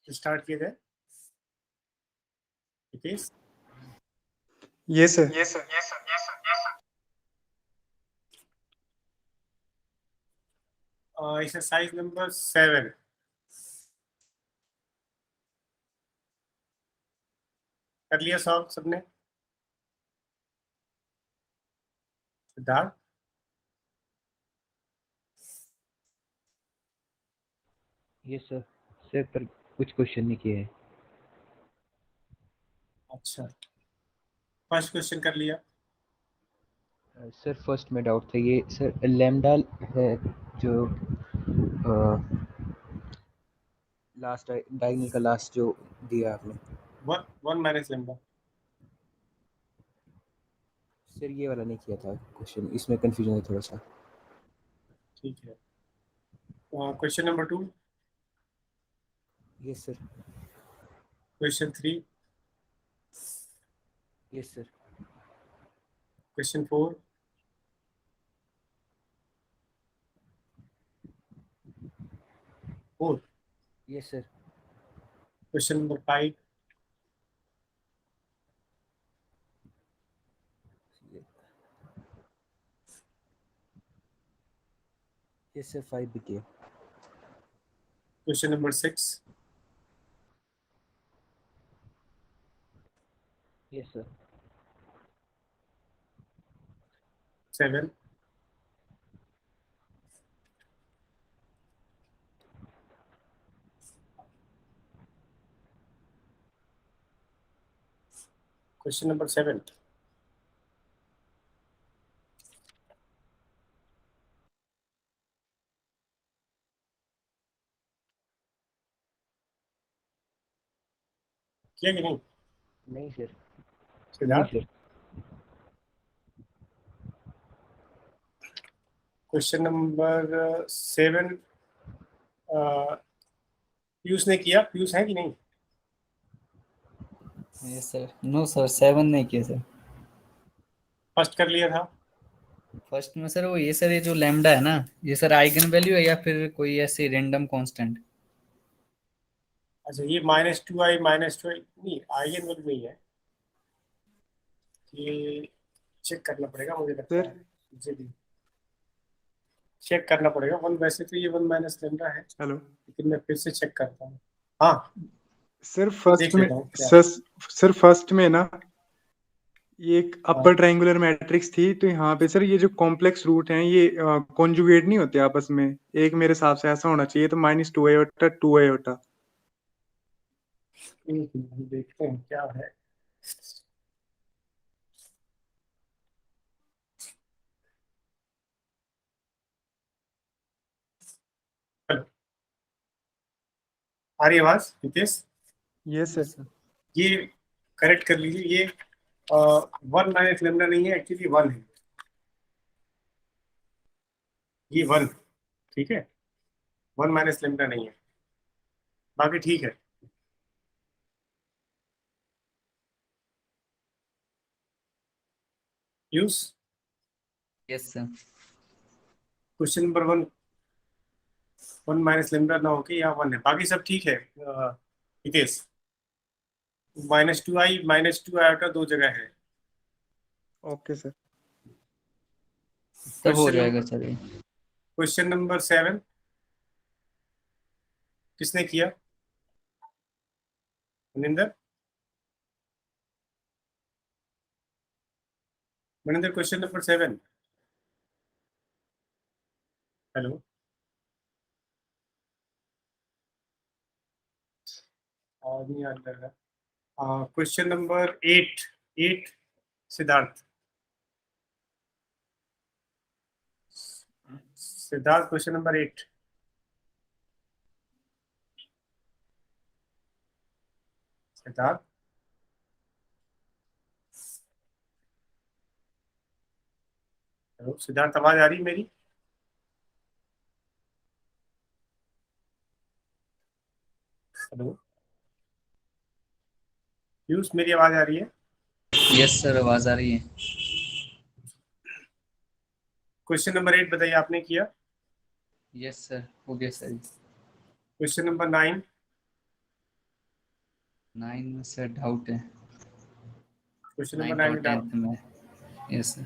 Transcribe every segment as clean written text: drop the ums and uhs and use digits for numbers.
Start किए जाए। Yes, Yes, sir. yes, sir. Yes, sir. Yes, sir. Yes, sir. Exercise number 7. कर लिया solve सबने? Siddharth, yes sir. सर पर कुछ क्वेश्चन नहीं किए हैं। अच्छा, फर्स्ट क्वेश्चन कर लिया। सर फर्स्ट में डाउट था ये सर लैम्डा है जो लास्ट डायगोनल का लास्ट जो दिया आपने वन माइनस लेम्डा। सर ये वाला नहीं किया था क्वेश्चन, इसमें कंफ्यूजन है थोड़ा सा। ठीक है, question number 2, yes sir. Question 3, yes sir. Question 4, yes sir. Question number 5, yes sir 5 भी किया। Question number 6, yes sir. 7, question number 7, किया कि नहीं? नहीं सर। नहीं Siddharth, sir. Question number 7 Piyush ने किया? पीयूष है कि नहीं? Yes sir. नो सर 7 नहीं किया सर। फर्स्ट कर लिया था। फर्स्ट में सर वो ये सर ये जो लैम्डा है ना, ये सर आइगन वैल्यू है या फिर कोई ऐसे रैंडम कांस्टेंट? अच्छा, ये -2i -2i नहीं, आइगन वैल्यू नहीं है ये। चेक करना पड़ेगा, मुझे लगता सर है। जी जी, चेक करना पड़ेगा। वन वैसे तो ये वन माइनस लेम्डा है, हेलो लेकिन मैं फिर से चेक करता हूँ। हाँ, सर फर्स्ट देख में लेता हूँ क्या। सर फर्स्ट में ना ये एक हाँ, अपर ट्रायंगुलर मैट्रिक्स थी, तो यहाँ पे सर ये जो कॉम्प्लेक्स रूट हैं ये कॉन्जुगेट नहीं होते आपस में। एक मेरे हिसाब से ऐसा होना चाहिए, तो -2i होता 2i होता। हम देखते हैं क्या है। चलो, आ रही आवाज Nitesh? Yes sir. Yes sir. ये करेक्ट कर लीजिए, ये वन माइनस लेम्डा नहीं है, एक्चुअली वन है। ये वन, ठीक है, वन माइनस लेम्डा नहीं है, बाकी ठीक है। Use yes sir. Question number 1 one minus lambda ना होके यहाँ वन है, बाकी सब ठीक है। नितेश, -2i -2 आयोटा दो जगह है। Okay sir. तब हो क्वेश्चन जाएगा नंबर सर ये। क्वेश्चन नंबर 7 किसने किया? Maninder, Maninder question number 7। Hello, और नहीं याद लग रहा। Question number 8, 8 Siddharth, Siddharth question number 8। Siddharth, hello Siddharth, आवाज आ रही है मेरी? हेलो पीयूष, मेरी आवाज आ रही है? यस सर आवाज आ रही है। क्वेश्चन नंबर 8 बताइए, आपने किया? यस सर हो गया सर। क्वेश्चन नंबर 9, 9 में सर डाउट है, क्वेश्चन नंबर 9 9 और में डाउट, 10th में। यस सर,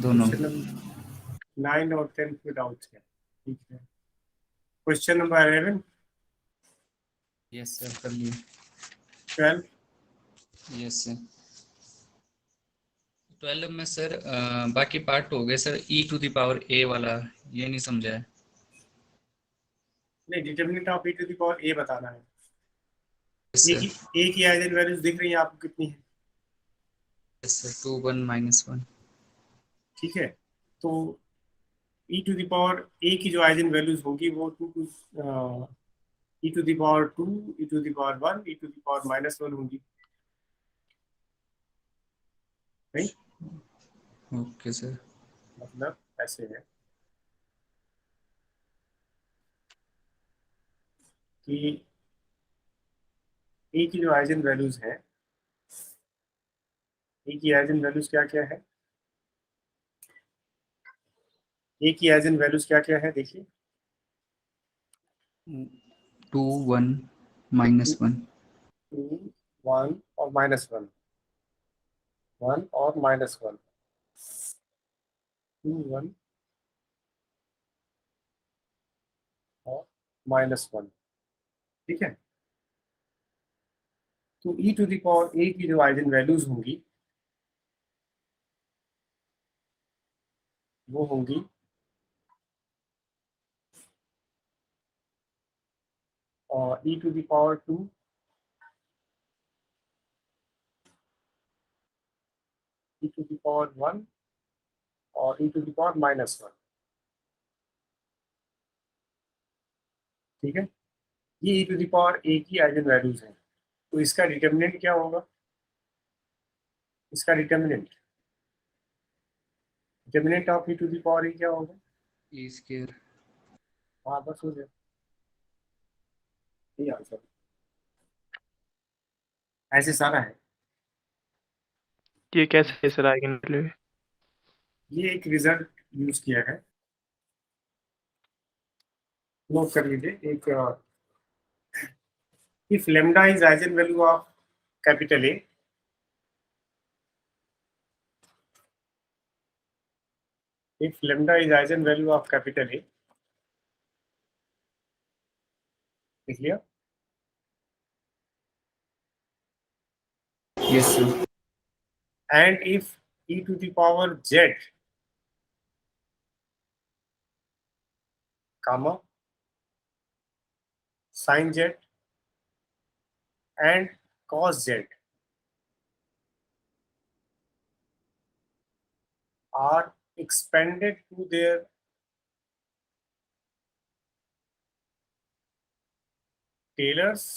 दोनों क्वेश्चन में। नंबर 9 और 10 में डाउट है, ठीक है। क्वेश्चन नंबर 11, यस सर, कर लिए। 12, यस सर। 12 में सर बाकी पार्ट हो गए sir, e to the power a वाला, ये नहीं समझा है। नहीं, determinant of e to the power a बताना है। Yes a sir. की ए की आइगन वैल्यूज दिख रही है आपको कितनी है? Yes sir, 2 1 -1। ठीक है, तो e to the power a की जो आइगन वैल्यूज होगी वो e to the power 2, e to the power 1, e to the power -1 होंगी, नहीं? Okay sir. मतलब ऐसे है कि a की जो आइगन वैल्यूज है, a की आइगन वैल्यूज क्या क्या है? a की आइगन वैल्यूज क्या क्या है देखिए। 2 1 -1। 2, 1 और -1, 1 और -1, 2 1 और -1, ठीक है। तो e to the power a की जो आइगन वैल्यूज होंगी वो होंगी e to the power 2, e to the power 1 और e टू द पावर -1, ठीक है। ये e to the power a की आइगन वैल्यूज हैं। तो इसका डिटर्मिनेंट क्या होगा? इसका determinant of e to the power a क्या होगा? E square. हाँ, बस हो गया, ये आंसर, ऐसे सारा है। ये कैसे है सर आइगन वैल्यू? ये एक रिजल्ट यूज किया है, नोट कर लीजिए। एक if lambda is eigenvalue of capital A, if lambda is eigenvalue of capital A, लिख लिया? Yes sir. And if e to the power z, comma sin z and cos z are expanded to their Taylor's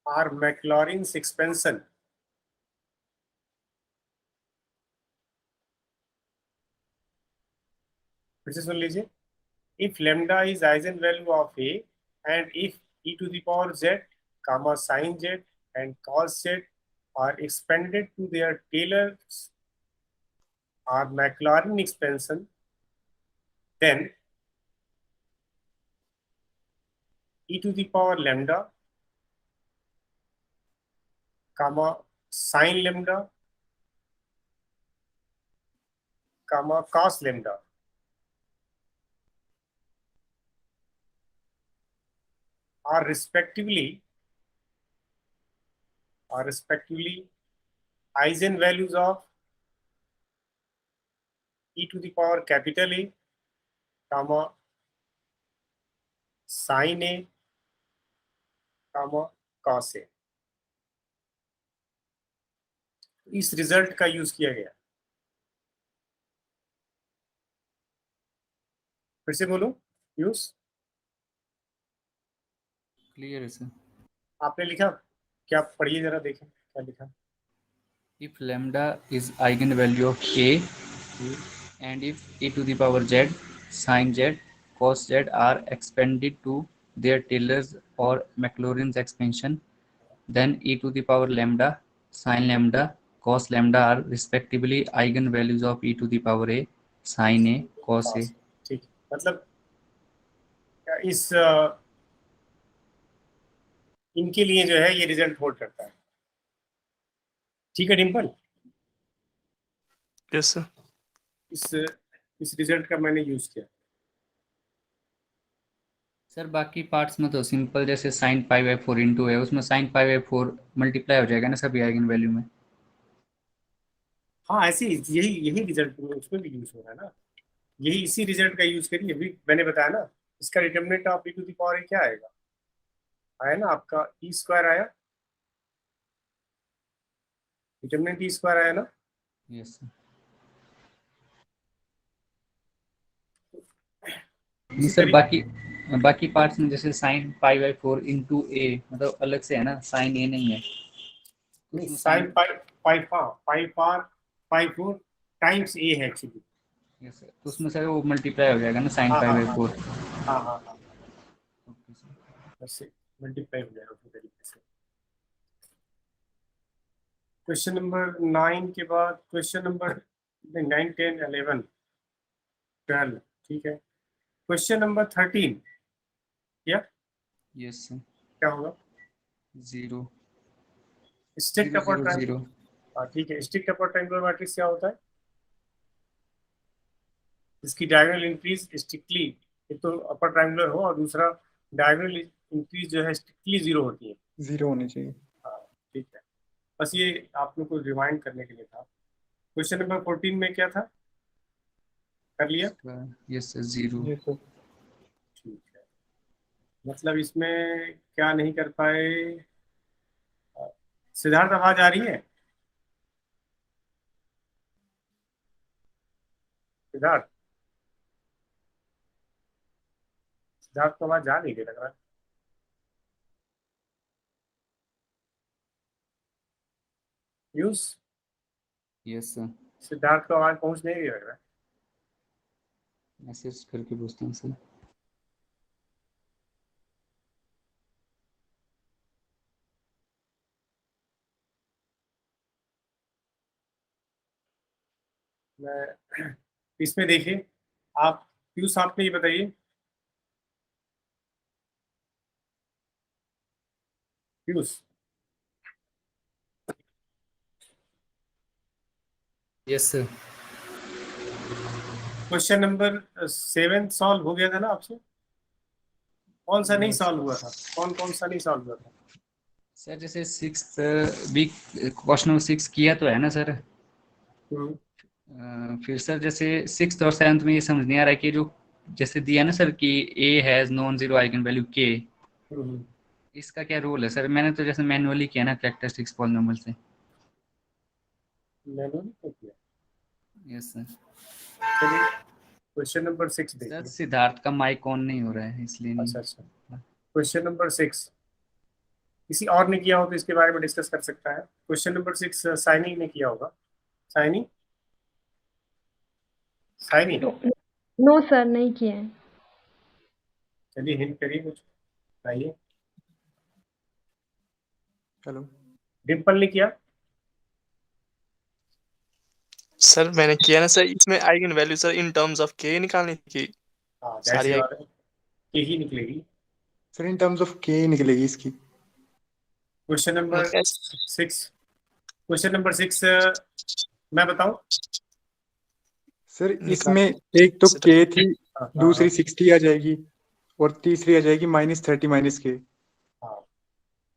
or Maclaurin's expansion, फिर से सुन लीजिए। If lambda is eigenvalue of A and if e to the power z, comma sin z and cos z are expanded to their Taylor's or Maclaurin expansion, then e to the power lambda, comma sin lambda, comma cos lambda are respectively eigenvalues of e to the power capital A, comma sin A, comma cos A। इस result का use किया गया। फिर से बोलो, use. Clear है sir. आपने लिखा क्या? पढ़िए जरा, देखें क्या लिखा। If lambda is eigenvalue of A and if e to the power z, sin z, cos z are expanded to their Taylor's or Maclaurin's expansion, then e to the power lambda, sin lambda, cos lambda are respectively eigenvalues of e to the power A, sin A, cos A। ठीक, मतलब इस इनके लिए जो है ये result hold करता है। ठीक है डिम्पल, यस सर। इस रिजल्ट का मैंने यूज किया। सर बाकी पार्ट्स में तो सिंपल, जैसे साइन पाई बाई 4 इंटू है, उसमें साइन पाई बाई 4 मल्टीप्लाई हो जाएगा ना सभी आइगन वैल्यू में। हाँ ऐसे यही यही रिजल्ट उसमें भी यूज हो रहा है ना, यही इसी रिजल्ट का यूज करिए। अभी मैंने बताया ना, इसका determinant of e to the power क्या आएगा, आया ना आपका ई स्क्वायर आया, डिटर्मिनेंट ई स्क्वायर आया ना। यस नहीं सर, बाकी पार्ट्स में जैसे sine pi by 4 into A, मतलब अलग से है ना, साइन ए नहीं है। नहीं साइन पाई 4 टाइम्स ए है एक्चुअली। यस सर, तो उसमें सर वो मल्टीप्लाई हो जाएगा ना साइन हाँ पाई हाँ बाई हाँ 4। हाँ हाँ हाँ, ओके सर। वैसे मल्टीप्लाई हो जाएगा उसी तरीके से। क्वेश्चन नंबर 9 के बाद क्वेश्चन नंबर 9, 10, 11, 12, ठीक है। क्वेश्चन नंबर 13 या यस सर, क्या होगा, 0 स्टिक्ड 0 अपर 0 ट्रायंगल। 0। हाँ ठीक है, स्टिक्ड अपर ट्रायंगुलर मैट्रिक्स क्या होता है, इसकी डायगोनल इंक्रीज स्ट्रिक्टली, एक तो अपर ट्रायंगुलर हो और दूसरा डायगोनल इंक्रीज जो है स्ट्रिक्टली 0 होती है। 0 होनी चाहिए। हाँ ठीक है, बस ये आप लोग को रिमाइंड करने के लिए था। क्वेश्चन नंबर 14 में क्या था, कर लिया। Yes sir, 0। ये तो ठीक है, मतलब इसमें क्या नहीं कर पाए। सिद्धार्थ आवाज आ रही है, सिद्धार्थ सिद्धार्थ को आवाज जा नहीं दे लग रहा है। यूज यस सर, सिद्धार्थ को आवाज पहुंच नहीं रही लग रहा है। मैसेज करके पूछता हूँ सर। मैं इसमें देखिए, आप पीयूष आप में ये बताइए, Piyush yes sir. Question number 7 solve हो गया था ना आपसे, कौन सा नहीं सॉल्व हुआ था, कौन कौन सा नहीं सॉल्व हुआ था। सर जैसे 6 भी क्वेश्चन नंबर 6 किया तो है ना सर। हम्म, फिर सर जैसे 6th और 7th में ये समझ नहीं आ रहा है कि जो जैसे दिया ना सर कि A has non zero eigen value के, हम्म, इसका क्या रूल है सर। मैंने तो जैसे मैनुअली किया ना कैरेक्टरिस्टिक्स पॉलिनॉमियल से। मैंने नहीं किया। Yes sir. चलिए क्वेश्चन नंबर 6 सर देखिए। सिद्धार्थ का माइक ऑन नहीं हो रहा है इसलिए नहीं। अच्छा अच्छा, क्वेश्चन नंबर 6 किसी और ने किया हो तो इसके बारे में डिस्कस कर सकता है। क्वेश्चन नंबर 6 साइनी ने किया होगा, साइनी साइनी। नो सर, नहीं किए हैं। चलिए हिंट करिए कुछ, बताइए। हेलो। डिम्पल ने किया, सर मैंने किया ना सर, इसमें eigen value sir in terms of के निकालने की हाँ जाहिर सारी सी बात है कि ही निकलेगी। सर इन टर्म्स ऑफ के निकलेगी इसकी। क्वेश्चन नंबर मतलब 6, क्वेश्चन नंबर 6 मैं बताऊं। सर निकाल इसमें एक तो से के थी, हाँ दूसरी 60 आ जाएगी और तीसरी आ जाएगी -30 - के। हाँ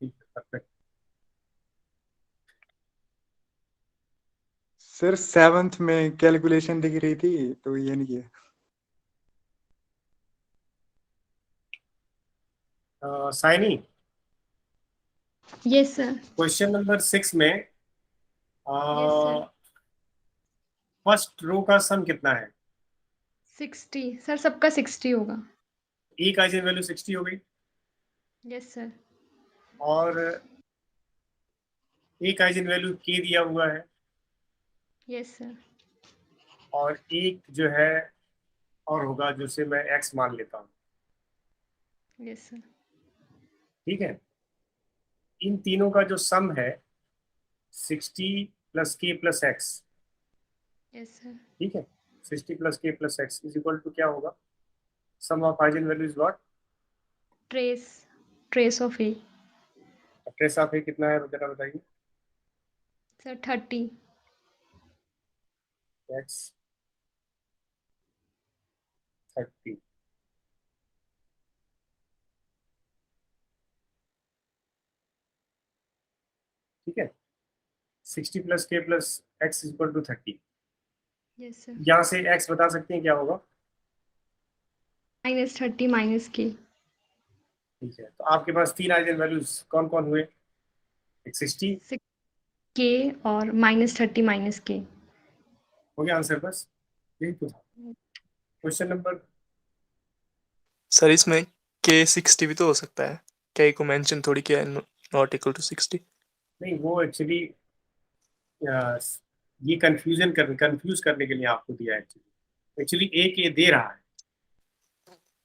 ठीक, परफेक्ट। सर 7th में कैलकुलेशन दिख रही थी तो ये नहीं किया। साइनी यस सर। क्वेश्चन नंबर 6 में यस सर। फर्स्ट रो का सम कितना है। 60 सर, सबका 60 होगा। ए का आइगन वैल्यू 60 हो गई यस सर। और एक आइगन वैल्यू के दिया हुआ है यस सर। और एक जो है और होगा जिसे मैं एक्स मान लेता हूँ। Yes sir. ठीक है, इन तीनों का जो सम है 60 plus k plus x. Yes sir. ठीक है, 60 plus k plus x is equal to क्या होगा, sum of eigen values what trace of A. Trace of A कितना है जरा बताइए। सर 30। एक्स 30। ठीक है, 60 plus k plus x equal to 30। Yes sir. यहाँ से एक्स बता सकते हैं क्या होगा? -30 माइनस के। ठीक है, तो आपके पास तीन आइगन वैल्यूज कौन कौन हुए? एक 60 के और -30 माइनस के। हो गया आंसर, बस यही तो था। क्वेश्चन नंबर, सर इसमें के 60 भी तो हो सकता है, के को मेंशन थोड़ी किया है, नॉट इक्वल टू 60। नहीं वो एक्चुअली ये कंफ्यूज करने के लिए आपको दिया है। एक्चुअली एक ये दे रहा है,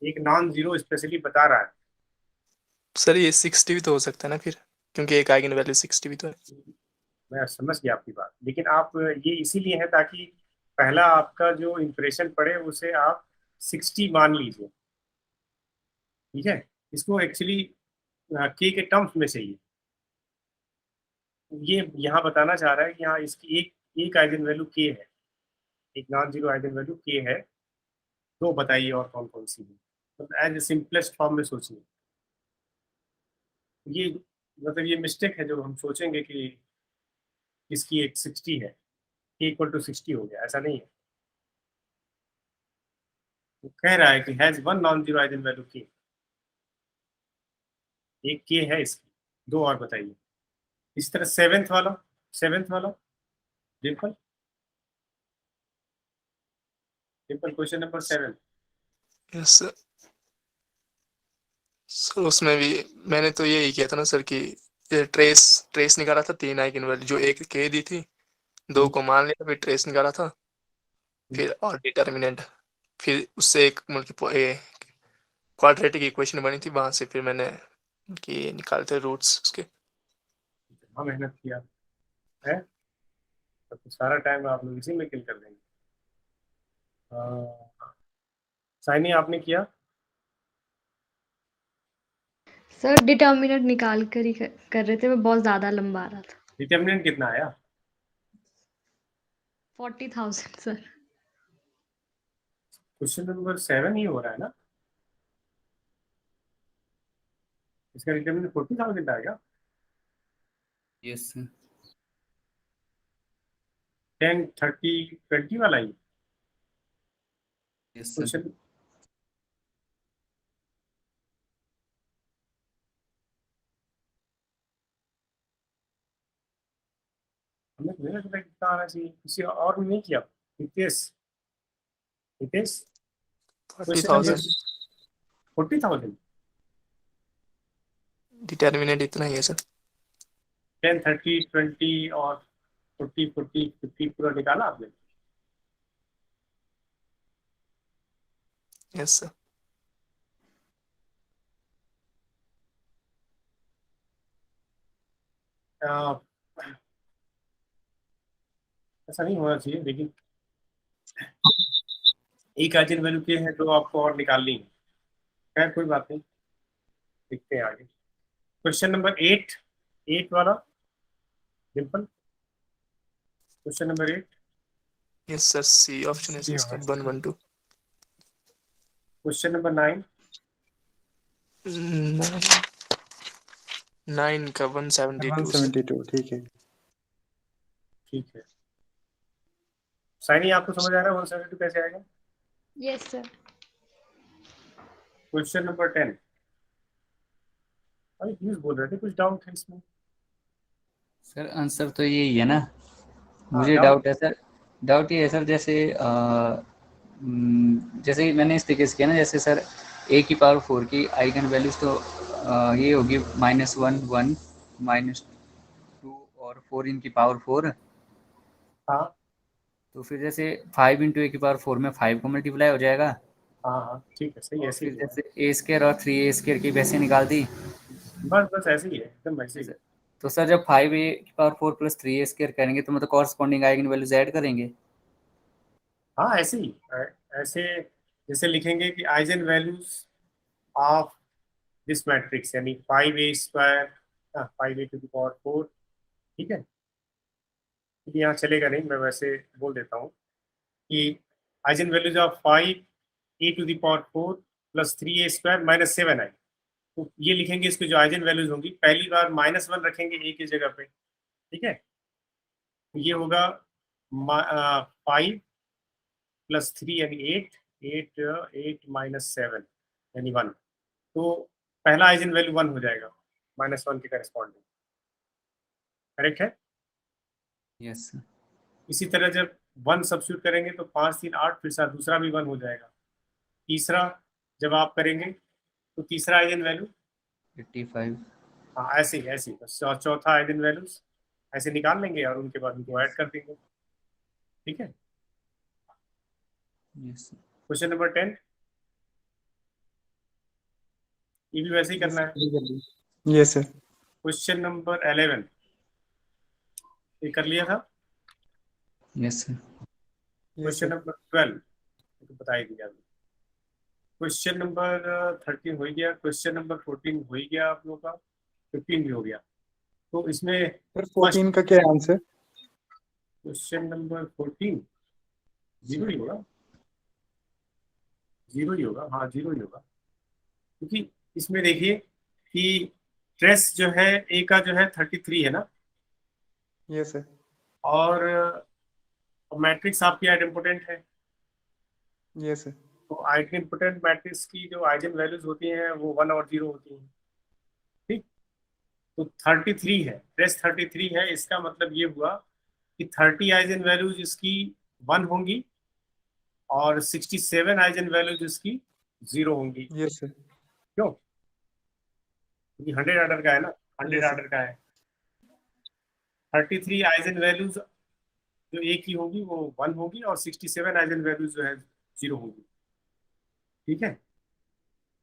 एक नॉन जीरो स्पेशली बता रहा है। सर ये 60 भी तो हो सकता है ना फिर, क्योंकि एक आइगन वैल्यू 60 भी तो है। मैं समझ गया आपकी बात, लेकिन आप ये इसीलिए है ताकि पहला आपका जो इंप्रेशन पड़े उसे आप 60 मान लीजिए। ठीक है, इसको एक्चुअली के टर्म्स में चाहिए। ये यहाँ बताना चाह रहा है कि हाँ इसकी एक आइगन वैल्यू के है, एक नॉन जीरो आइगन वैल्यू के है। तो बताइए और कौन कौन सी है, मतलब एज सिंपलेस्ट फॉर्म में सोचिए। ये मतलब ये मिस्टेक है जो हम सोचेंगे कि इसकी एक 60 है, के इक्वल टू 60 हो गया, ऐसा नहीं है। वो कह रहा है कि has one non zero eigen value के, एक के है इसकी, दो और बताइए। इस तरह सेवेंथ वाला Dimple, Dimple question number 7। Yes sir. Sir उसमें भी मैंने तो यही किया था ना सर कि ट्रेस ट्रेस निकाला था, तीन आइगन वैल्यू जो एक के दी थी, दो को मान लिया, फिर ट्रेस निकाला था, फिर और डिटर्मिनेंट, फिर उससे एक मतलब क्वाड्रेटिक इक्वेशन बनी थी, वहां से फिर मैंने कि निकाले थे रूट्स उसके। हाँ मेहनत किया है, तो सारा टाइम आप लोग इसी में किल कर देंगे। साइनी आपने किया? सर डिटर्मिनेंट निकाल कर ही कर रहे थे, मैं बहुत ज़्यादा लंबा आ रहा था। डिटर्मिनेंट कितना आया? 40,000 सर। क्वेश्चन नंबर 7 ही हो रहा है ना, इसका डिटर्मिनेंट 40,000 आएगा। यस 10 30 20 वाला ही यस सर। क्वेश्चन। हमने तो नहीं पता कितना आना चाहिए, किसी और ने नहीं किया। Hitesh, Hitesh question number 40,000 40,000, determinant इतना ही है सर। 10 30 20 और 40 40 50 पूरा निकाला आपने? Yes sir. आ, ऐसा नहीं होना चाहिए, लेकिन एक आइगन वैल्यू के है, दो आपको और निकालनी है। खैर कोई बात नहीं, देखते हैं आगे। क्वेश्चन नंबर 8, 8 वाला डिम्पल, question number 8। Yes sir, C option है इसका 112। Question number 9। 9 का 172 सर। 172 ठीक है। ठीक है, साइनी आपको समझ आ रहा है 172 कैसे आएगा? Yes sir. Question number 10। अरे प्लीज बोल रहे थे, कुछ डाउट है इसमें? सर आंसर तो यही है ना, हाँ मुझे डाउट। डाउट है सर। डाउट ये है सर, जैसे जैसे मैंने इस तरीके से किया ना, जैसे सर A⁴ की आइगन वैल्यूज तो ये होगी -1 1 -2 और 4 इनकी पावर 4। हाँ तो फिर जैसे 5 × A⁴ में 5 को मल्टीप्लाई हो जाएगा, हाँ हाँ ठीक है, सही और ऐसे फिर ही है। जैसे A² और 3A² की वैसे निकाल दी। बस बस ऐसे ही है, एकदम ऐसे ही है। तो सर जब 5A⁴ प्लस 3A² करेंगे तो मतलब कॉरस्पॉन्डिंग आइगन वैल्यूज ऐड करेंगे। हाँ ऐसे ही ऐसे जैसे लिखेंगे कि eigen values of this matrix, यानी 5a², 5a⁴, ठीक है। यहाँ चलेगा नहीं, मैं वैसे बोल देता हूँ कि eigen values of 5a⁴ plus 3a² minus 7i। तो ये लिखेंगे, इसके जो आइजन वैल्यूज होंगी, पहली बार -1 रखेंगे a की जगह पे, ठीक है। तो ये होगा 5 प्लस 3 यानी 8, 8 माइनस 7 यानी 1। तो पहला आइजन वैल्यू 1 हो जाएगा, -1 के करस्पॉन्डिंग, करेक्ट है। Yes sir. इसी तरह जब 1 सब्स्टिट्यूट करेंगे तो 5 3 8, फिर से दूसरा भी 1 हो जाएगा। तीसरा जब आप करेंगे तो तीसरा आइजन वैल्यू 85। हाँ ऐसे ही ऐसे ही बस चौथा आइगन वैल्यूज ऐसे निकाल लेंगे और उनके बाद उनको ऐड कर देंगे, ठीक है। Yes sir. क्वेश्चन नंबर 10, ये भी वैसे ही करना है। Yes sir. क्वेश्चन नंबर 11 ये कर लिया था। Yes sir. क्वेश्चन नंबर 12 तो बता ही दिया। क्वेश्चन नंबर 13 हो ही गया, क्वेश्चन नंबर 14 हो ही गया आप लोगों का, 15 भी हो गया। तो इसमें सर 14 का क्या आंसर? क्वेश्चन नंबर 14 जीरो ही होगा, जीरो ही होगा, हाँ जीरो ही होगा, क्योंकि इसमें देखिए कि ट्रेस जो है ए का जो है 33 है ना, यस सर। और मैट्रिक्स आपकी आइडेम्पोटेंट है। Yes sir. तो आइडेम्पोटेंट मैट्रिक्स की जो आइगन वैल्यूज होती हैं वो 1 और 0 होती हैं, ठीक। तो 33 है, ट्रेस 33 है, इसका मतलब ये हुआ कि 30 आइगन वैल्यूज इसकी 1 होंगी और 67 आइगन वैल्यूज इसकी 0 होंगी। Yes sir. क्यों? क्योंकि 100 ऑर्डर का है ना, 100 Yes, sir. ऑर्डर का है। 33 आइगन वैल्यूज जो एक ही होगी वो 1 होगी और 67 आइगन वैल्यूज जो है 0 होगी, ठीक है।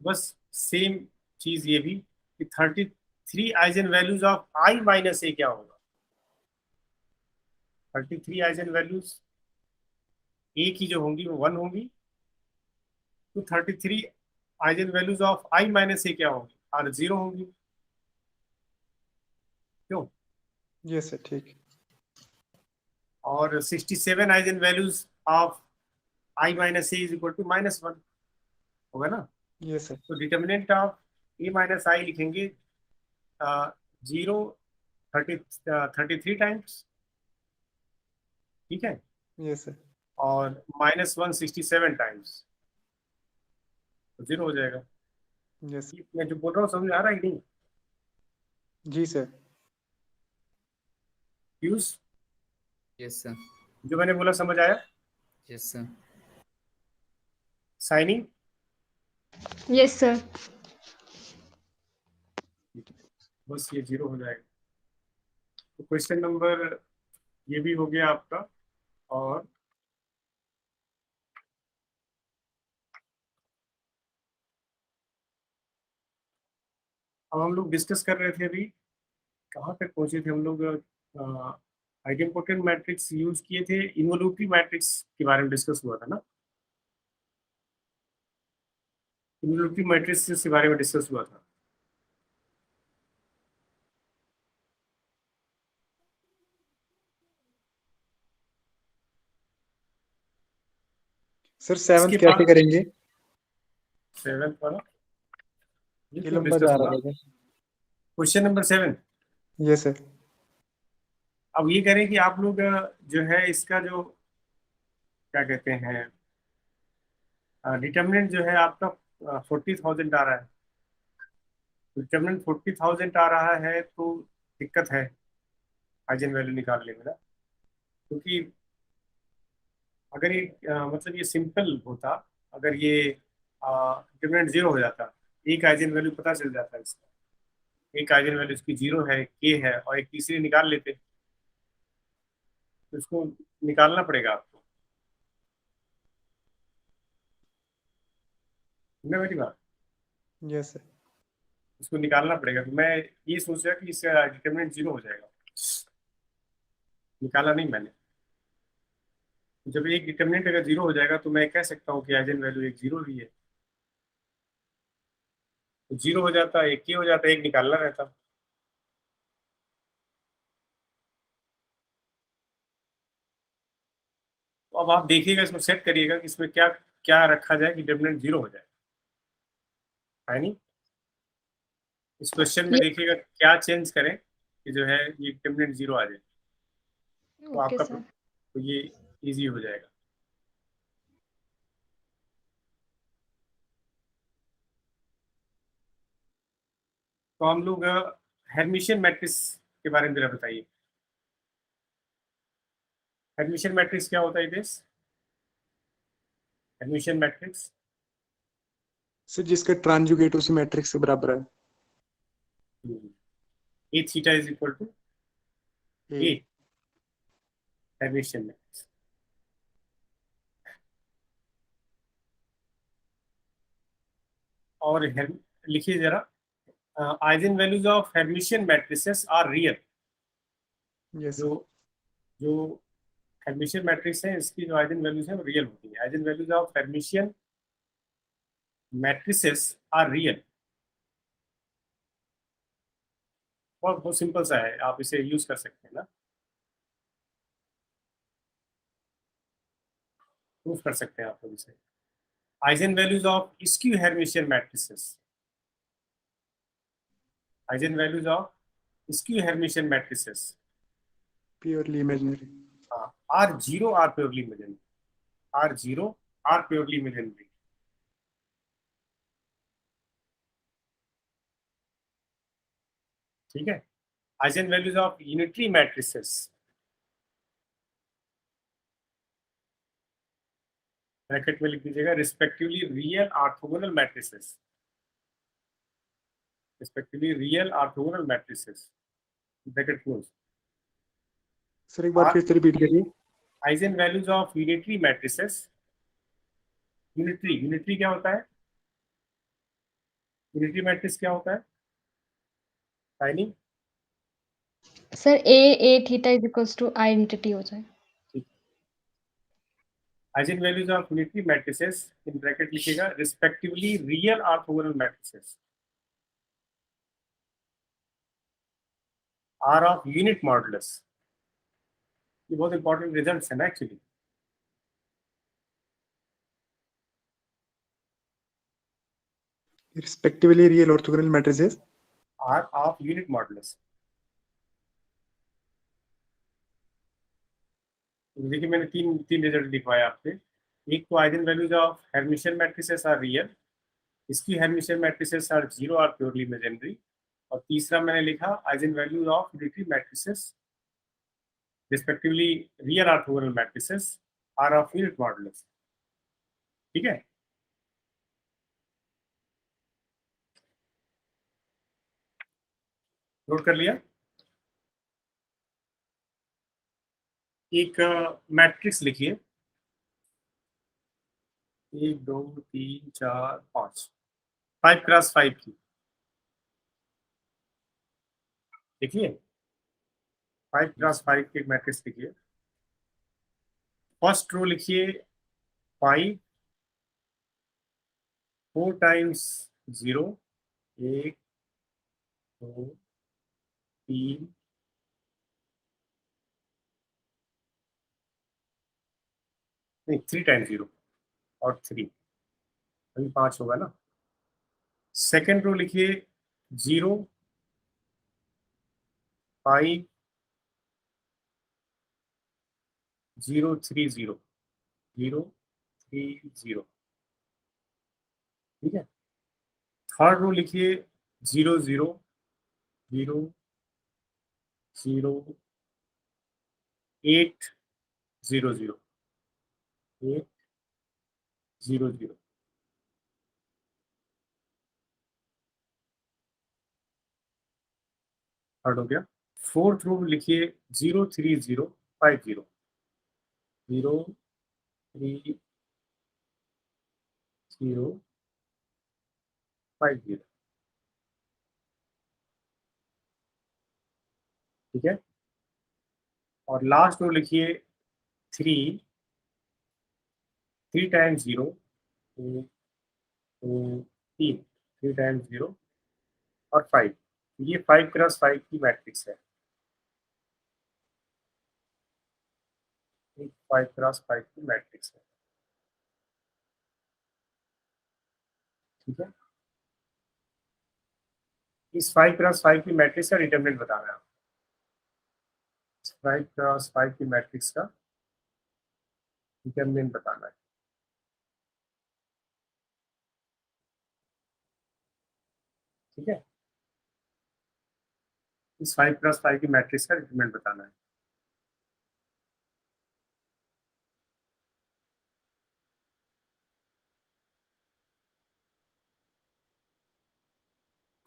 बस सेम चीज ये भी कि 33 eigen values of i minus A क्या होगा। 33 आइगन वैल्यूज ए की जो होंगी वो 1 होंगी, तो 33 eigen values of i minus A क्या होंगी, और 0 होंगी। क्यों? यस सर, ठीक। और 67 eigen values of i minus A is equal to -1 होगा ना। Yes sir. तो determinant of A minus I लिखेंगे 0 33 टाइम्स, ठीक है, यस सर। और -1 67 टाइम्स, तो 0 हो जाएगा। यस। मैं जो बोल रहा हूँ समझ आ रहा है कि नहीं? जी सर। Use yes sir. जो मैंने बोला समझ आया? Yes sir. Signing yes sir. बस ये 0 हो जाएगा। तो क्वेश्चन नंबर ये भी हो गया आपका। और अब हम लोग डिस्कस कर रहे थे अभी, कहाँ तक पहुंचे थे हम लोग? आइडेम्पोटेंट मैट्रिक्स यूज किए थे, इन्वोल्यूटरी मैट्रिक्स के बारे में डिस्कस हुआ था ना, इन्वोल्यूटरी मैट्रिक्स के बारे में डिस्कस हुआ था। सर 7th इसके कैसे बाद करेंगे? 7th वाला ये ये तो लंबा डिस्कस जा हुआ। रहा है। Question number 7, yes sir. अब ये करें कि आप लोग जो है इसका जो क्या कहते हैं डिटर्मिनेंट जो है आपका 40,000 आ रहा है। डिटर्मिनेंट 40,000 आ रहा है तो दिक्कत है आइजन वैल्यू निकालने में ना, क्योंकि अगर ये मतलब ये सिंपल होता, अगर ये डिटर्मिनेंट 0 हो जाता, एक आइजन वैल्यू पता चल जाता है इसका, एक आइजन वैल्यू इसकी 0 है, के है, और एक तीसरी निकाल लेते, तो इसको निकालना पड़ेगा आपको, समझे मेरी बात? Yes sir. इसको निकालना पड़ेगा। तो मैं ये सोच रहा कि इसका डिटर्मिनेंट 0 हो जाएगा, निकाला नहीं मैंने। जब एक डिटर्मिनेंट अगर 0 हो जाएगा तो मैं कह सकता हूँ कि आइजन वैल्यू एक 0 ही है। तो 0 हो जाता, 1 ही हो जाता, 1 निकालना रहता। तो अब आप देखिएगा, इसको सेट करिएगा कि इसमें क्या क्या रखा जाए कि डिटरमिनेंट 0 हो जाए, है नहीं। इस क्वेश्चन में ये देखिएगा क्या चेंज करें कि जो है ये डिटरमिनेंट 0 आ जाए, तो ओके आपका सर। तो ये इजी हो जाएगा। तो हम लोग हेर्मिशियन मैट्रिक्स के बारे में जरा बताइए। हेर्मिशियन मैट्रिक्स क्या होता है देश? हेर्मिशियन मैट्रिक्स सर जिसका ट्रांजुगेट उसी मैट्रिक्स के बराबर है। A theta is equal to A, A Hermitian matrix. और लिखिए जरा, eigen values of Hermitian matrices are real. Yes जो जो हेर्मिशियन मैट्रिक्स है इसकी जो आइगन वैल्यूज है वो रियल होती है। Eigen values of Hermitian matrices are real. बहुत बहुत सिंपल सा है, आप इसे यूज कर सकते हैं ना, प्रूफ कर सकते हैं आप लोग इसे। Eigen values of skew Hermitian matrices, eigen values of skew Hermitian matrices purely imaginary. Are zero or purely imaginary, are zero or purely imaginary. ठीक है। Eigen values of unitary matrices, bracket में लिख दीजिएगा, respectively real orthogonal matrices, respectively real orthogonal matrices, bracket close. Sir एक बार फिर से repeat करिए। Eigen values of unitary matrices, unitary, unitary क्या होता है? यूनिटरी मैट्रिक्स क्या होता है साइनिंग? Sir A theta is equals to identity हो जाए। Eigen values of unitary matrices in bracket लिखिएगा, respectively real orthogonal matrices are of unit modulus. ये बहुत इंपॉर्टेंट रिजल्ट्स है ना actually. Respectively real orthogonal matrices are of unit modulus. देखिए मैंने तीन तीन रिजल्ट लिखवाए आपसे। एक तो eigen values of Hermitian matrices are real, इसकी Hermitian matrices are zero or purely imaginary. और तीसरा मैंने लिखा eigen values of unitary matrices respectively real orthogonal matrices are of unit modulus. ठीक है। नोट कर लिया? एक मैट्रिक्स लिखिए, 1 2 3 4 5, 5x5 की। देखिए 5x5 की एक मैट्रिक्स लिखिए। फर्स्ट रो लिखिए 5, 4 टाइम्स 0, 1 2 3 नहीं 3 टाइम्स 0 और 3, अभी 5 होगा ना। सेकेंड रो लिखिए 0 5 0 3 0, 0 3 0। ठीक है। थर्ड रो लिखिए 0 0 0 0 8 0 0, 8 0 0। थर्ड हो गया। फोर्थ रो लिखिए 0 3 0 5 0, 0 3 0 5 0। ठीक है। और लास्ट रो लिखिए 3 3 टाइम्स 0, 1 2 3, 3 टाइम्स 0 और 5। ये 5 क्रॉस 5 की मैट्रिक्स है। 5 क्रॉस 5 की मैट्रिक्स है। ठीक है, इस 5 क्रॉस 5 की मैट्रिक्स का डिटरमिनेंट बताना है। 5 क्रॉस 5 की मैट्रिक्स का डिटरमिनेंट बताना है। ठीक है, इस 5 क्रॉस 5 की मैट्रिक्स का डिटरमिनेंट बताना है।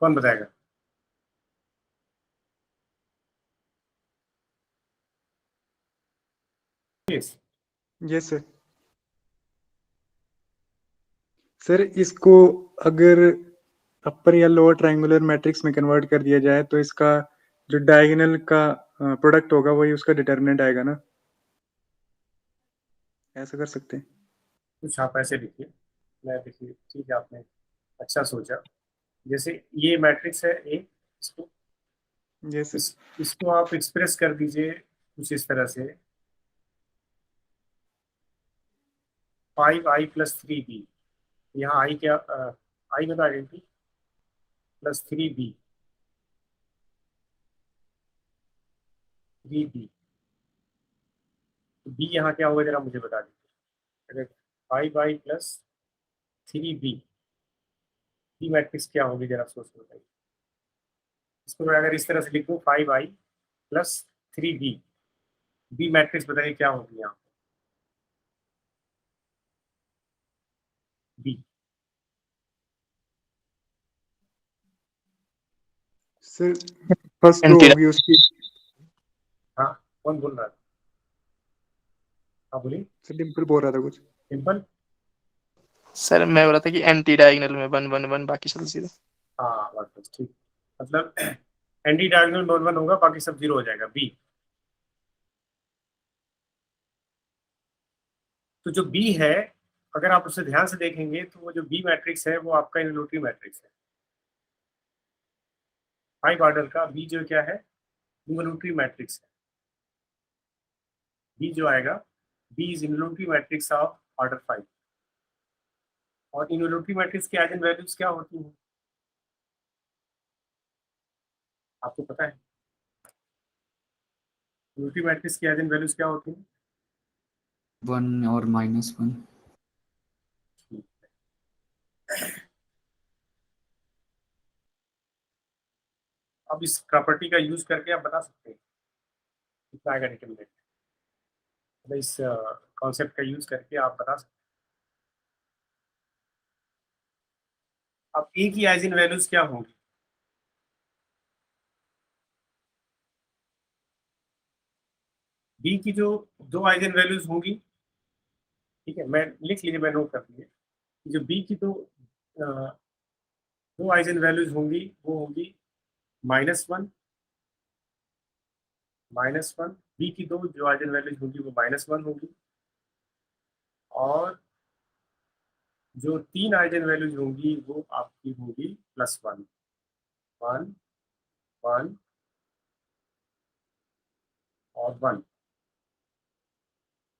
कौन बताएगा? Yes yes sir. सर इसको अगर अपर या लोअर ट्रायंगुलर मैट्रिक्स में कन्वर्ट कर दिया जाए तो इसका जो डायगोनल का प्रोडक्ट होगा वही उसका डिटरमिनेंट आएगा ना, ऐसा कर सकते हैं? कुछ आप ऐसे लिखिए। मैं देखिए, ठीक है, आपने अच्छा सोचा। जैसे ये मैट्रिक्स है ए, इसको यस सर। इसको आप एक्सप्रेस कर दीजिए कुछ इस तरह से, 5i प्लस 3b। यहाँ आई क्या, आई मतलब identity, plus 3b, 3b। B यहाँ क्या होगा जरा मुझे बता दीजिए। अगर 5i plus 3b, B matrix क्या होगी जरा सोच के बताइए। इसको मैं अगर इस तरह से लिखूँ 5i plus 3b, B matrix बताइए क्या होगी यहाँ B. Sir first row entry होगी उसकी। हाँ, कौन बोल रहा है? हाँ बोलिए। सर डिम्पल बोल रहा था कुछ। सिंपल। सर मैं बोल रहा था कि एंटी डायगोनल में 1 1 1 बाकी सब जीरो। हाँ बस ठीक, मतलब एंटी डायगोनल नॉन वन होगा, बाकी सब जीरो हो जाएगा बी। तो जो बी है, अगर आप उसे ध्यान से देखेंगे तो वो जो बी मैट्रिक्स है वो आपका इनवोल्यूटरी मैट्रिक्स है। 5 ऑर्डर का बी जो क्या है, इनवोल्यूटरी मैट्रिक्स है। बी जो आएगा, B is involutory matrix of order 5। और इनवोल्यूटरी मैट्रिक्स की आइगन वैल्यूज क्या होती हैं आपको पता है? इनवोल्यूटरी मैट्रिक्स की आइगन वैल्यूज क्या होती हैं? 1 और -1। अब इस प्रॉपर्टी का यूज करके आप बता सकते हैं कितना आएगा डिटरमिनेंट। मतलब इस कॉन्सेप्ट का यूज करके आप बता सकते हैं। अब ए की आइगन वैल्यूज क्या होंगी? बी की जो दो आइगन वैल्यूज होंगी, ठीक है, मैं लिख लीजिए, मैं नोट कर लीजिए। जो बी की दो आइगन वैल्यूज होंगी वो होंगी -1, -1। बी की दो जो आइगन वैल्यूज होंगी वो -1 होगी। और जो तीन आइगन वैल्यूज होंगी वो आपकी होगी +1, 1, 1 और 1।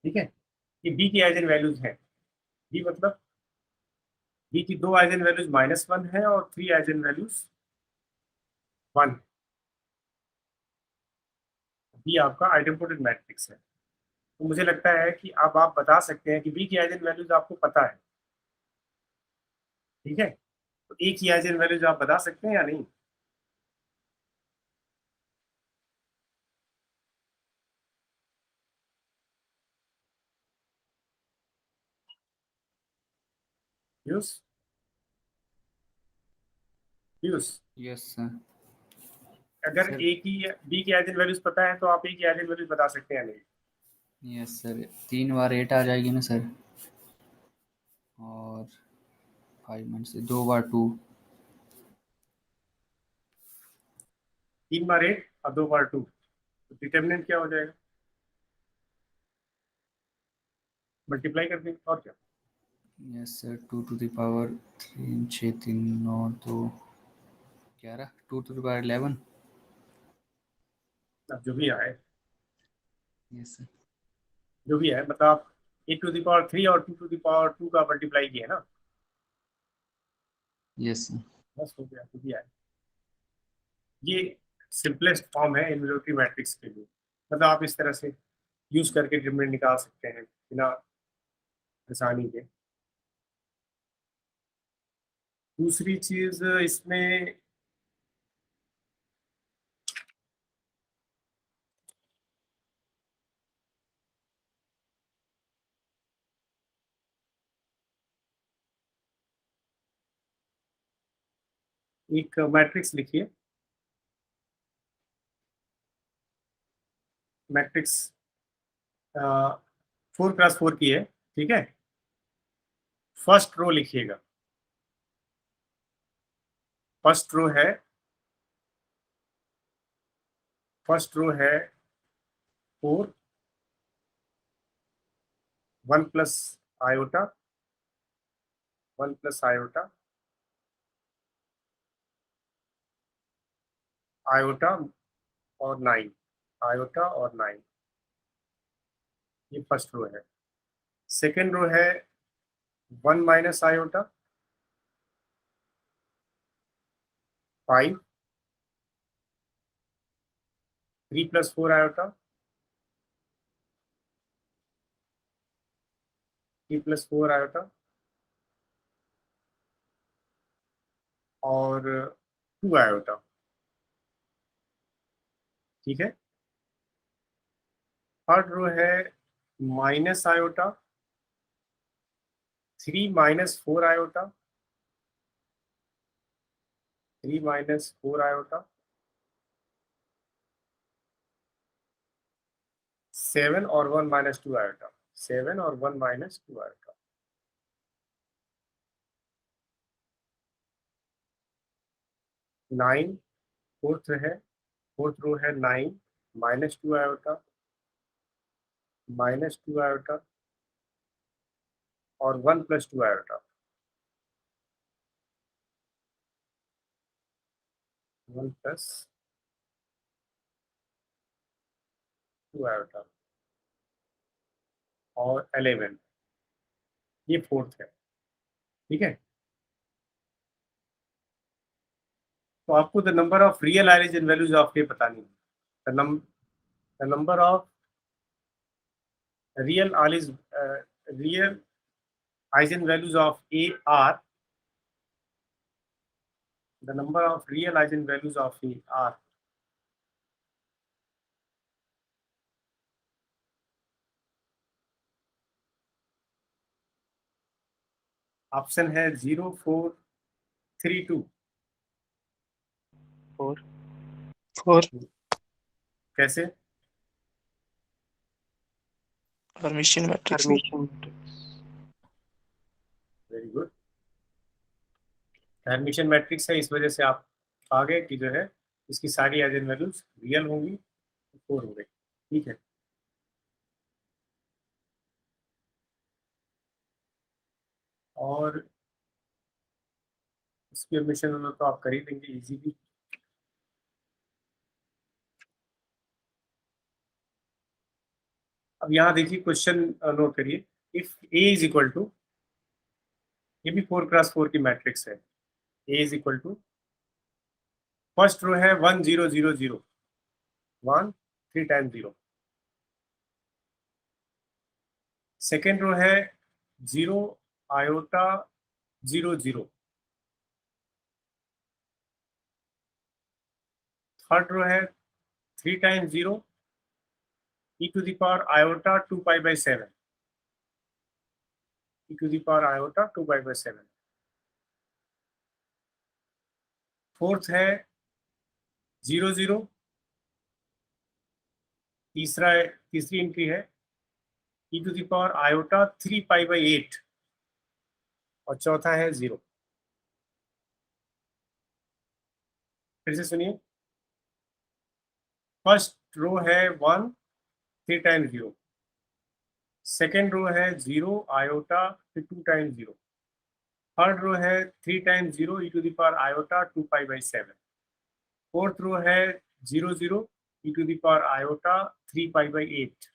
ठीक है, ये बी की आइगन वैल्यूज हैं। बी मतलब बी की दो आइगन वैल्यूज -1 है और 3 आइगन वैल्यूज 1। बी आपका आइडेंटिटी मैट्रिक्स है। तो मुझे लगता है कि अब आप बता सकते हैं कि बी की आइगन वैल्यूज आपको पता है। ठीक है, तो ए की आइगन वैल्यूज आप बता सकते हैं या नहीं? Use use yes sir. अगर सर ए की बी की आइगन वैल्यूज पता है तो आप ए की आइगन वैल्यूज बता सकते हैं या नहीं? यस सर, 3 बार 8 आ जाएगी ना सर, और 5 मिनट से 2 बार 2। 3 बार 8 और 2 बार 2, तो डिटर्मिनेंट क्या हो जाएगा? मल्टीप्लाई कर देंगे और क्या। Yes sir 2 to the power 3 6 3 9 तो 11 2 to the power 11 अब जो भी आए, यस सर जो भी है, मतलब आप 8 to the power 3 और 2 to the power 2 का मल्टीप्लाई किया ना, यस सर बस हो गया, जो भी आए। ये सिंपलेस्ट फॉर्म है इन्वोल्यूटरी मैट्रिक्स के लिए, मतलब आप इस तरह से यूज करके डिटरमिनेंट निकाल सकते हैं बिना आसानी के। दूसरी चीज इसमें एक मैट्रिक्स लिखिए, मैट्रिक्स 4x4 की है, ठीक है। फर्स्ट रो लिखिएगा, फर्स्ट रो है, फर्स्ट रो है 4, 1 plus iota, 1 plus iota, iota और 9, आयोटा और 9, ये फर्स्ट रो है। सेकेंड रो है 1 minus iota, 5, 3 plus 4 iota, 3 plus 4 iota और 2 आयोटा, ठीक है। थर्ड रो है minus iota, 3 minus 4 iota, 3 minus 4 iota, 7 और 1 माइनस 2 आयोटा, 7 और 1 माइनस 2 आयोटा। नाइन फोर्थ है, फोर्थ रो है 9 माइनस 2 आयोटा, माइनस 2 आयोटा और 1 प्लस 2 आयोटा, 1 प्लस 2 आयोटा और 11, ये फोर्थ है, ठीक है। तो आपको the number of real eigen values of A बतानी है। The number of real real eigen values of A are, the number of real eigenvalues of A are option है 0 4 3 2। 4 कैसे? Hermitian matrix very good, Hermitian matrix है, इस वजह से आप आ गए कि जो है इसकी सारी आइजेन वैल्यूज रियल होंगी, 4 हो गई, ठीक है। और इसकी एडमिशन तो आप कर ही लेंगे इजीली। अब यहाँ देखिए क्वेश्चन नोट करिए, if A is equal to, ये भी 4x4 की मैट्रिक्स है, A is equal to, first row है 1 0 0 0, 1 3 टाइम्स 0, सेकेंड रो है 0 आयोटा 0 0, थर्ड रो है 3 times 0 e to the power iota 2 pi by 7, e to the power iota 2 pi by 7। Fourth है 0 0, तीसरी entry है e to the power iota 3 pi by 8 और चौथा है 0। फिर से सुनिए, फर्स्ट रो है 1 3 टाइम्स 0, सेकेंड रो है 0 आयोटा फिर 2 टाइम्स 0। थर्ड रो है 3 times 0 e to the power iota 2 pi by 7। Fourth row है 0 0 e to the power iota 3 pi by 8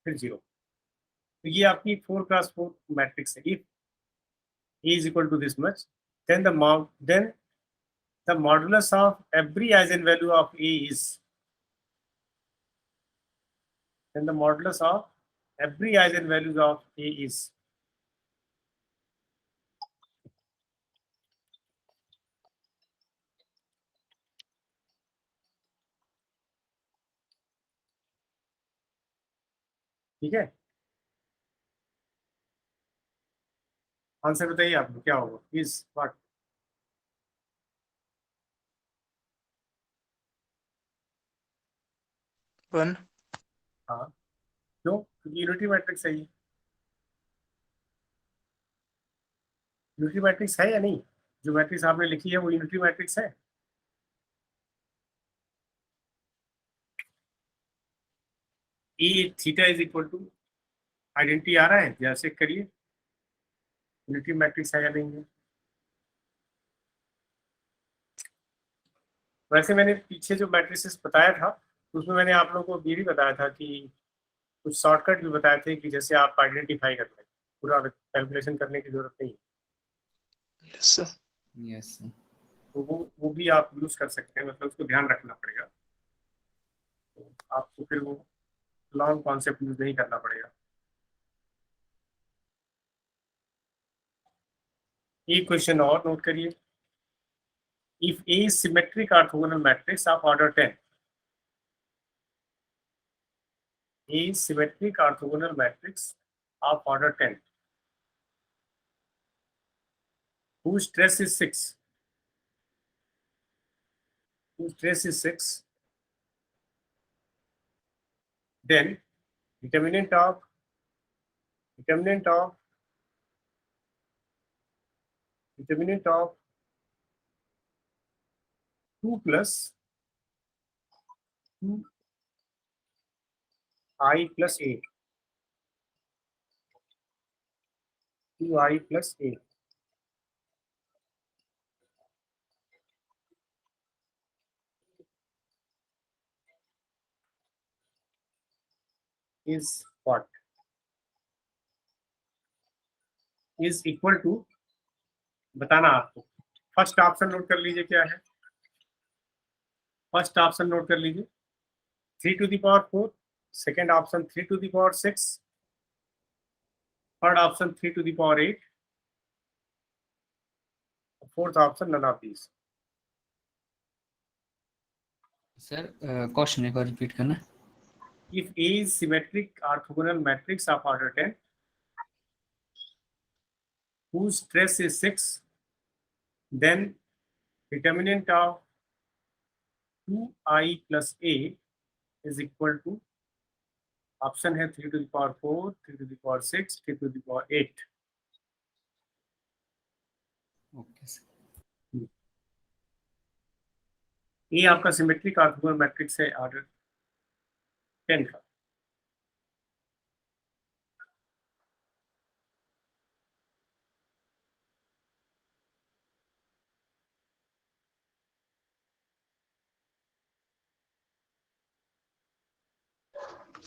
फिर 0। तो ये आपकी 4x4 मैट्रिक्स है। If a is equal to this much, then the modulus of every eigenvalue of a is then the modulus of every eigenvalues of a is ठीक है। Answer बताइए आपको क्या होगा, इज व्हाट? वन। हाँ, क्यों? क्योंकि यूनिटी मैट्रिक्स है ये। यूनिटी मैट्रिक्स है या नहीं? जो मैट्रिक्स आपने लिखी है वो यूनिटी मैट्रिक्स है। A theta is equal to, identity आ रहा है, जरा चेक करिए यूनिटी मैट्रिक्स है या नहीं है। वैसे मैंने पीछे जो मैट्रिसेस बताया था उसमें मैंने आप लोगों को ये भी बताया था कि कुछ शॉर्टकट भी बताए थे कि जैसे आप आइडेंटिफाई कर लें, पूरा कैलकुलेशन करने की जरूरत नहीं है। Yes sir. Yes sir. तो वो भी आप यूज कर सकते हैं, मतलब उसको ध्यान रखना पड़ेगा। तो आपको फिर वो लॉन्ग कॉन्सेप्ट यूज नहीं करना पड़ेगा। एक क्वेश्चन और नोट करिए। If A is symmetric orthogonal matrix of order 10, A is symmetric orthogonal matrix of order 10 whose trace is 6, then determinant of 2 plus 2i plus 8, 2i plus 8 is what? Is equal to, बताना आपको। First option note कर लीजिए क्या है। First option note कर लीजिए 3 to the power 4, second option 3 to the power 6, third option 3 to the power 8, fourth option none of these. Sir question एक बार रिपीट करना। If A is symmetric orthogonal matrix of order 10 whose trace is 6, then determinant of 2i plus a is equal to, option है 3 to the power 4, 3 to the power 6, 3 to the power 8। Okay sir. ये आपका symmetric orthogonal matrix है order 10 का।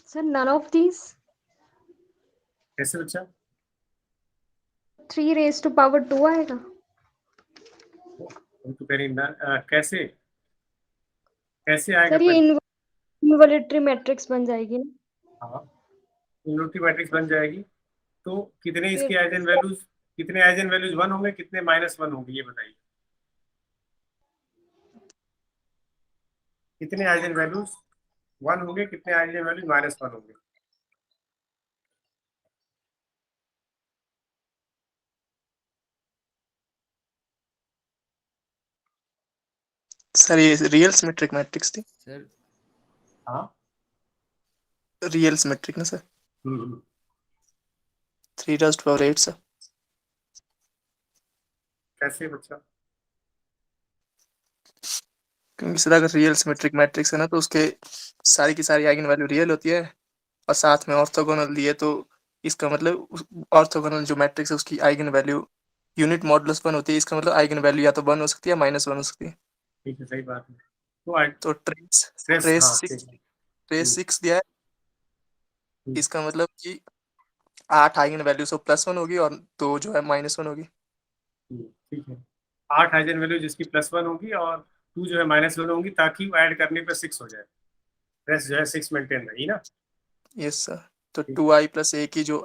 Sir none of these. कैसे बच्चा? 3 raised to power 2 आएगा। हम तो कह रही कैसे कैसे आएगा? सर ये इनवॉल्यूटरी मैट्रिक्स बन जाएगी ना। हाँ, इनवॉल्यूटरी मैट्रिक्स बन जाएगी। तो कितने इसके फिर आइजन वैल्यूज, कितने आइजन वैल्यूज 1 होंगे, कितने -1 होंगे, ये बताइए। कितने आइजन वैल्यूज 1 होंगे, कितने आइजन वैल्यूज -1 होंगे? सर ये रियल सिमेट्रिक मैट्रिक्स थी। सर हाँ, रियल सिमेट्रिक ना sir. 3 raised to power 8 sir. कैसे बच्चा? क्योंकि सर अगर रियल सिमेट्रिक मैट्रिक्स है ना तो उसके सारी की सारी आइगन वैल्यू रियल होती है और साथ में ऑर्थोगोनल दिए, तो इसका मतलब ऑर्थोगोनल जो मैट्रिक्स है उसकी आइगन वैल्यू यूनिट मॉडुलस 1 होती है। इसका मतलब आइगन वैल्यू या तो 1 हो सकती है या -1 हो सकती है। ठीक है, सही बात है। तो तो ट्रेस स्ट्रेस, ट्रेस हाँ ठीक 6 है। ट्रेस 6 दिया है। हम्म, इसका मतलब कि 8 आइगन वैल्यू सो +1 होगी और 2 जो है -1 होगी। ठीक है। 8 आइगन वैल्यू जिसकी +1 होगी और 2 जो है -1 होंगी, ताकि वो ऐड करने पे 6 हो जाए, रेस्ट जो है 6 मेंटेन रही ना। Yes sir. तो ठीक 2i + a की जो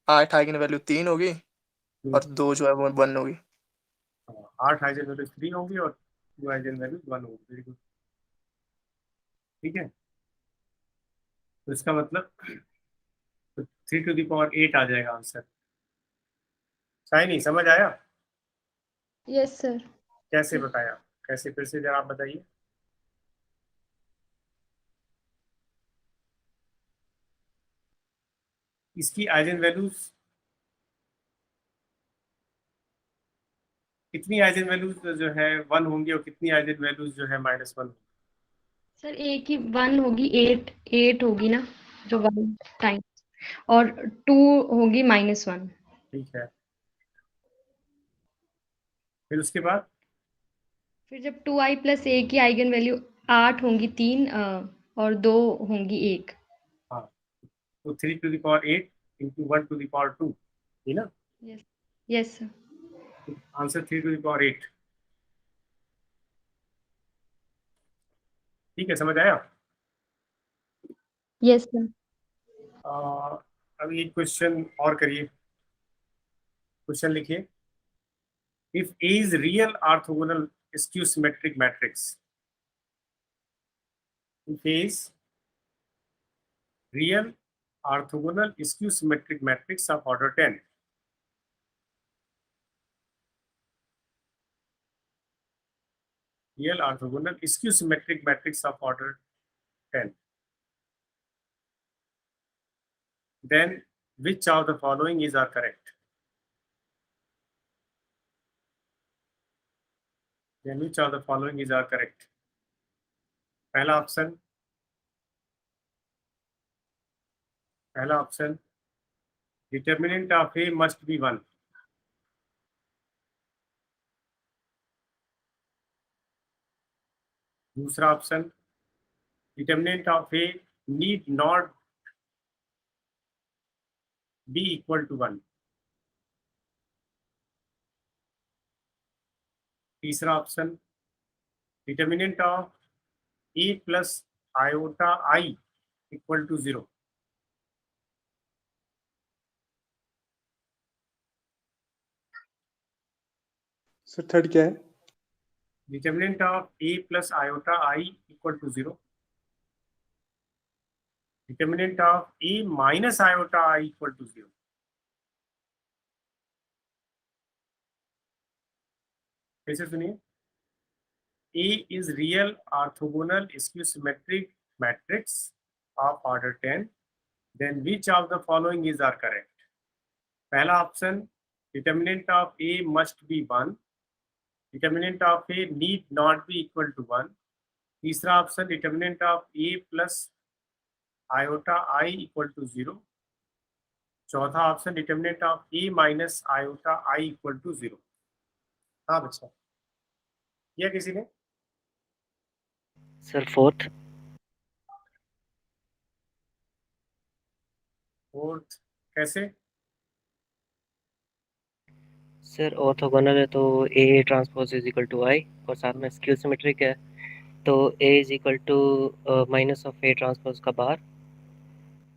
8 आइगन वैल्यू 3 होगी है। और 2 जो है वो 1 होगी। हाँ, 8 आइगन वैल्यू 3 होंगी और 2 आइगन वैल्यू 1 होगी। Very good. ठीक है, तो इसका मतलब 3⁸ आ जाएगा आंसर। शाइनी, समझ आया? Yes sir. कैसे बताया? कैसे, फिर से जरा आप बताइए। इसकी आइगन वैल्यूज कितनी, आइगन वैल्यूज जो है 1 होंगी और कितनी आइगन वैल्यूज जो है -1 होंगी? सर ए की 1 होगी, 8 होगी ना, जो 1 टाइम, और 2 होगी -1। ठीक है, फिर उसके बाद फिर जब 2i + a की आइगन वैल्यू 8 होंगी 3, और 2 होंगी 1। हाँ, तो 3⁸ इंटू 1⁸ है ना। Yes, yes sir. आंसर 3⁸. ठीक है, समझ आया? Yes sir. अभी एक क्वेश्चन और करिए। क्वेश्चन लिखिए। If A is real orthogonal skew symmetric matrix, if A is real orthogonal skew symmetric matrix of order 10, real orthogonal skew symmetric matrix of order 10, then which of the following is are correct? Then which of the following is are correct? पहला option, determinant of A must be 1. दूसरा option, determinant of A need not be equal to 1. तीसरा option, determinant of A plus iota I equal to 0. Sir third क्या है? Determinant of A plus iota I equal to 0. Determinant of A minus iota I equal to 0. कैसे सुनिए? A is real orthogonal skew symmetric matrix of order 10. Then which of the following is are correct? पहला option, determinant of A must be 1. Determinant of A need not be equal to 1. तीसरा option, determinant of A plus iota I equal to 0. चौथा option, determinant of A minus iota I equal to 0. हाँ बच्चा, किया किसी ने? Sir fourth. Fourth कैसे? Sir orthogonal है तो A transpose is equal to I, और साथ में स्क्यू सिमेट्रिक है तो A is equal to minus of A transpose का बार,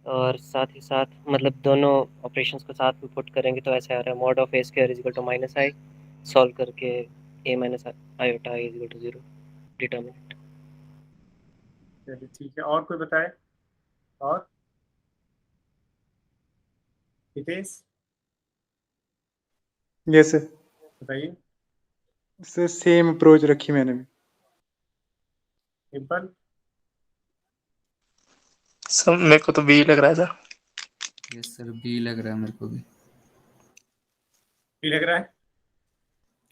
और साथ ही साथ मतलब दोनों ऑपरेशंस को साथ में पुट करेंगे तो ऐसे आ रहा है mod of A square is equal to minus I, solve करके A minus iota is equal to 0 determinant. चलिए ठीक है, और कोई बताए? और हितेश यस सर। बताइए। सर सेम अप्रोच रखी मैंने भी। सिंपल। सब मेरे को तो बी लग रहा था। यस सर, बी लग रहा है मेरे को भी, भी लग रहा है।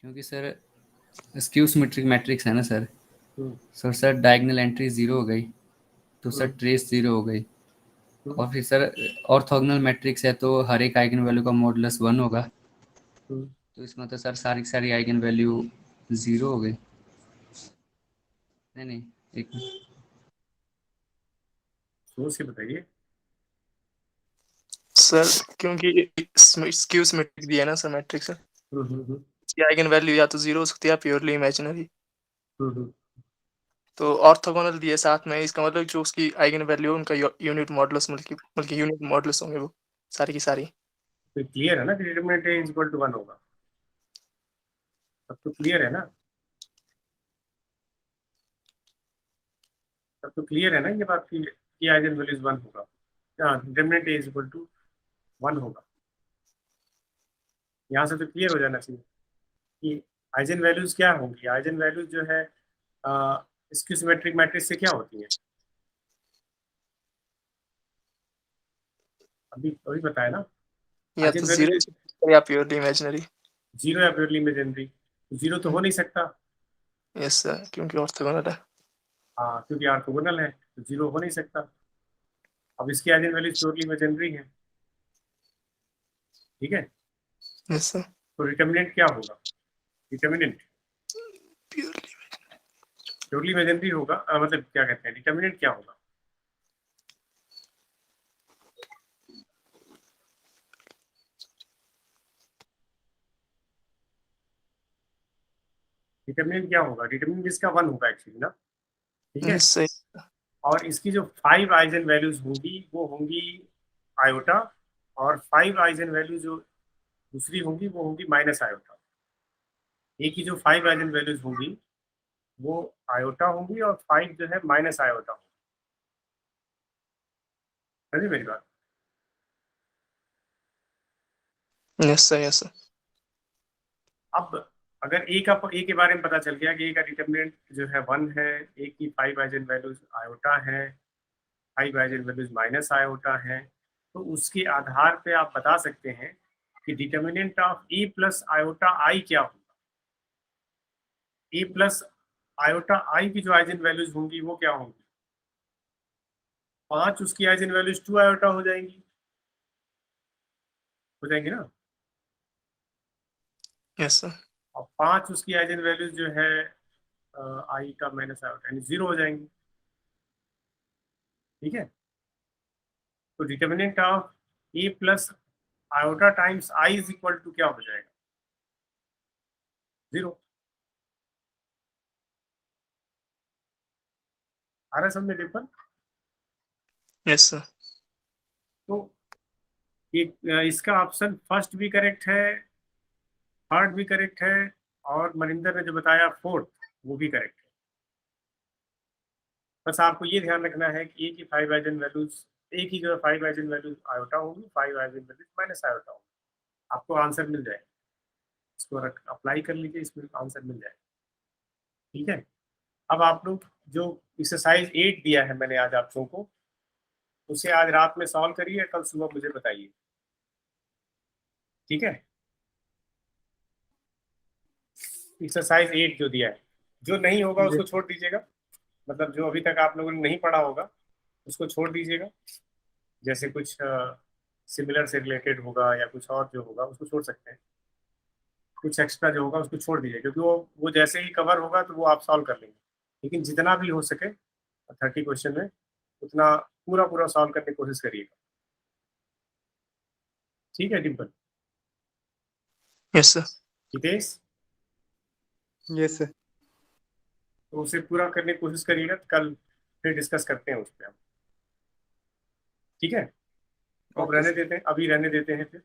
क्योंकि सर स्क्यू सिमेट्रिक मैट्रिक्स है ना सर। हम्म, सर डायगोनल एंट्री 0 हो गई, तो सर ट्रेस 0 हो गई, और फिर सर ऑर्थोगोनल मैट्रिक्स है तो हर एक आइगन वैल्यू का मॉडुलस 1 होगा, तो इसमें तो सर सारी की सारी आइगन वैल्यू 0 हो गई। नहीं, एक मिनट। सोच के बताइए। सर क्योंकि स्क्यू सिमेट्रिक दिया है ना सर मैट्रिक्स, हम्म इसकी आइगन वैल्यू या तो 0 हो सकती है या प्योरली इमेजिनरी। हम्म तो ऑर्थोगोनल दिए साथ में, इसका मतलब जो उसकी आइगन वैल्यू उनका यूनिट मॉडुलस बल्कि यूनिट मॉडुलस होंगे वो सारी की सारी। तो क्लियर है ना कि determinant A is equal to 1 होगा, तब तो क्लियर है ना, तब तो क्लियर है ना ये बात की आइगन वैल्यूज 1 होगा। हाँ, determinant A is equal to 1 होगा। यहाँ से तो क्लियर हो जाना चाहिए कि आइगन वैल्यूज क्या होंगी। आइगन वैल्यूज जो है स्क्यू सिमेट्रिक मैट्रिक्स से क्या होती है, अभी अभी बताया ना। या आइगन तो वैल्यू 0 या प्योरली इमेजिनरी। 0 या प्योरली इमेजिनरी, 0 तो हो नहीं सकता। यस सर, क्योंकि ऑर्थोगोनल है। हाँ, क्योंकि ऑर्थोगोनल है तो 0 हो नहीं सकता। अब इसकी आइगन वैल्यूज प्योरली इमेजिनरी है, ठीक है। यस सर, तो डिटर्मिनेंट क्या होगा, डिटर्मिनेंट प्योरली। प्योरली इमेजिनरी होगा। मतलब क्या कहते हैं, डिटर्मिनेंट क्या होगा। डिटर्मिनेंट क्या होगा, डिटर्मिनेंट इसका 1 होगा एक्चुअली ना, ठीक है। यस सर, और इसकी जो 5 आइगन वैल्यूज होंगी वो होंगी आयोटा, और 5 आइगन वैल्यू जो दूसरी होंगी वो होंगी माइनस आयोटा। एक की जो 5 आइगन वैल्यूज होंगी वो आयोटा होंगी और 5 जो है माइनस आयोटा होंगी। समझे मेरी बात। Yes sir, yes sir. अब अगर ए के बारे में पता चल गया कि ए का डिटर्मिनेंट जो है 1 है, ए की 5 आइगन वैल्यूज आयोटा है, 5 आइगन वैल्यूज माइनस आयोटा है, तो उसके आधार पे आप बता सकते हैं कि determinant of A plus iota I क्या होगा। ए प्लस आयोटा आई की जो आइगन वैल्यूज होंगी वो क्या होंगी, 5 उसकी आइगन वैल्यूज 2 आयोटा हो जाएंगी, हो जाएंगी ना। यस सर, और 5 उसकी आइगन वैल्यूज जो है आई का माइनस आयोटा यानी 0 हो जाएंगी, ठीक है। तो determinant of A plus iota times I is equal to क्या हो जाएगा, 0। आ रहा है समझ में डिफर। Yes sir. तो इसका ऑप्शन फर्स्ट भी करेक्ट है, थर्ड भी करेक्ट है, और मनिंदर ने जो बताया फोर्थ वो भी करेक्ट है। बस आपको ये ध्यान रखना है कि ए की 5 आइगन वैल्यूज, ए की जो 5 आइगन वैल्यूज आयोटा होंगी, 5 आइगन वैल्यूज माइनस आयोटा होंगी। आपको आंसर मिल जाएगा, इसको अप्लाई कर लीजिए, इसमें आंसर मिल जाएगा, ठीक है। अब आप लोग जो एक्सरसाइज 8 दिया है मैंने आज आप लोगों को, उसे आज रात में सॉल्व करिए, कल सुबह मुझे बताइए, ठीक है। एक्सरसाइज 8 जो दिया है, जो नहीं होगा उसको छोड़ दीजिएगा, मतलब जो अभी तक आप लोगों ने नहीं पढ़ा होगा उसको छोड़ दीजिएगा। जैसे कुछ सिमिलर से रिलेटेड होगा या कुछ और जो होगा उसको छोड़ सकते हैं, कुछ एक्स्ट्रा जो होगा उसको छोड़ दीजिए, क्योंकि वो जैसे ही कवर होगा तो वो आप सॉल्व कर लेंगे। लेकिन जितना भी हो सके 30 क्वेश्चन में उतना पूरा पूरा सॉल्व करने की कोशिश करिएगा, ठीक है Dimple. Yes sir. Hitesh, yes sir. तो उसे पूरा करने की कोशिश करिएगा, कल फिर डिस्कस करते हैं उस पर हम, ठीक है। तो अब ओके रहने सर। देते हैं, अभी रहने देते हैं फिर।